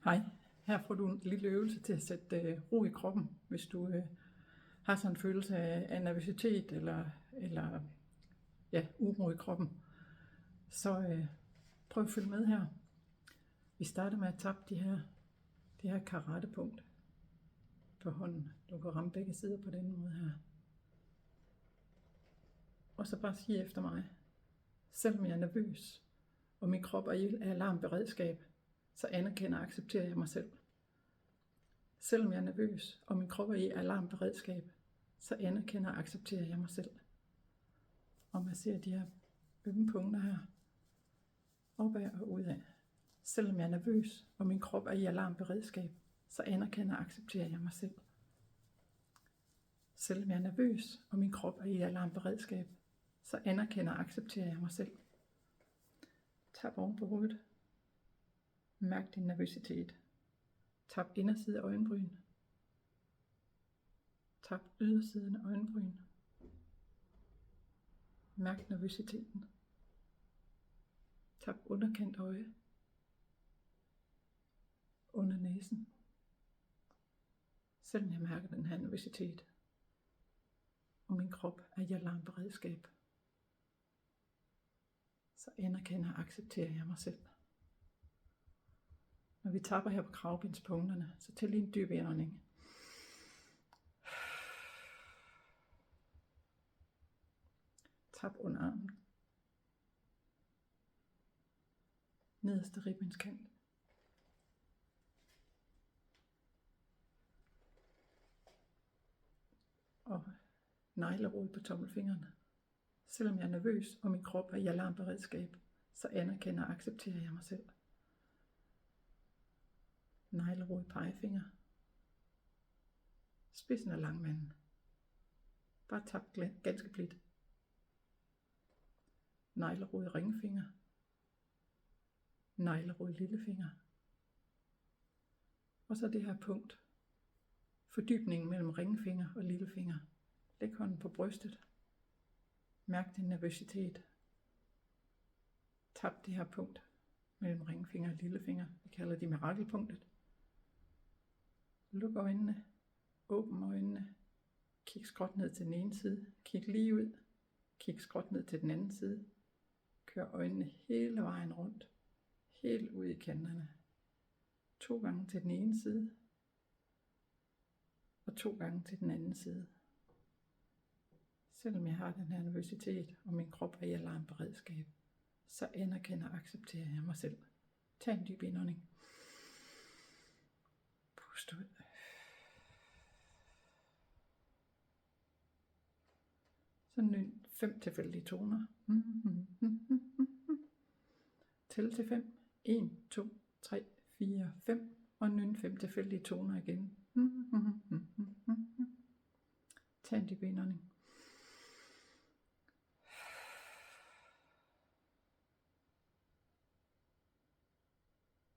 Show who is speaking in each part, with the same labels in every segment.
Speaker 1: Hej, her får du en lille øvelse til at sætte ro i kroppen, hvis du har sådan en følelse af nervøsitet eller uro i kroppen. Så prøv at følge med her. Vi starter med at tappe det her karatepunkt på hånden. Du kan ramme begge sider på den måde her. Og så bare sige efter mig. Selvom jeg er nervøs, og min krop er i alarmberedskab, så anerkender og accepterer jeg mig selv. Selvom jeg er nervøs, og min krop er i alarmberedskab, så anerkender og accepterer jeg mig selv. Og man ser de her ømme punkter her, opad og udad. Selvom jeg er nervøs, og min krop er i alarmberedskab, så anerkender og accepterer jeg mig selv. Selvom jeg er nervøs, og min krop er i alarmberedskab, så anerkender og accepterer jeg mig selv. Tap oven på hovedet. Mærk din nervøsitet. Tap inderside af øjenbryn. Tap ydersiden af øjenbryn. Mærk nervøsiteten. Tap underkendt øje. Under næsen. Selvom jeg mærker den her nervøsitet, og min krop er i alarmberedskab, så anerkender og accepterer jeg mig selv. Når vi tapper her på kravbenspunkterne, så tag lige en dyb indånding. Tap under armen. Nederste ribbenskant. Og neglerod på tommelfingrene. Selvom jeg er nervøs, og min krop er i alarmberedskab, så anerkender og accepterer jeg mig selv. Neglerod pegefinger. Spidsen af langmanden. Bare tap ganske blidt. Neglerod ringfinger. Neglerod lillefinger. Og så det her punkt. Fordybningen mellem ringfinger og lillefinger. Læg hånden på brystet. Mærk din nervøsitet. Tap det her punkt mellem ringfinger og lillefinger. Vi kalder det mirakelpunktet. Luk øjnene. Åbn øjnene. Kig skråt ned til den ene side. Kig lige ud. Kig skråt ned til den anden side. Kør øjnene hele vejen rundt. Helt ud i kanterne. 2 gange til den ene side. Og 2 gange til den anden side. Selvom jeg har den her nervøsitet, og min krop er i alarmberedskab, så anerkender og accepterer jeg mig selv. Tag en dyb indånding. Pust ud. Så nyn 5 tilfældige toner. Tæl til 5. 1, 2, 3, 4, 5. Og nyn 5 tilfældige toner igen. Tag en dyb indånding.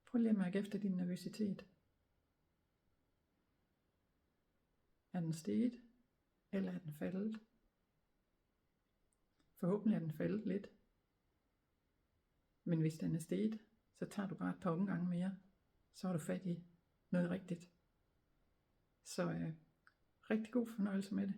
Speaker 1: Prøv lige at mærke efter din nervøsitet. Er den steget, eller er den faldet? Forhåbentlig er den faldet lidt. Men hvis den er steget, så tager du bare et par omgange mere. Så har du fat i noget rigtigt. Så rigtig god fornøjelse med det.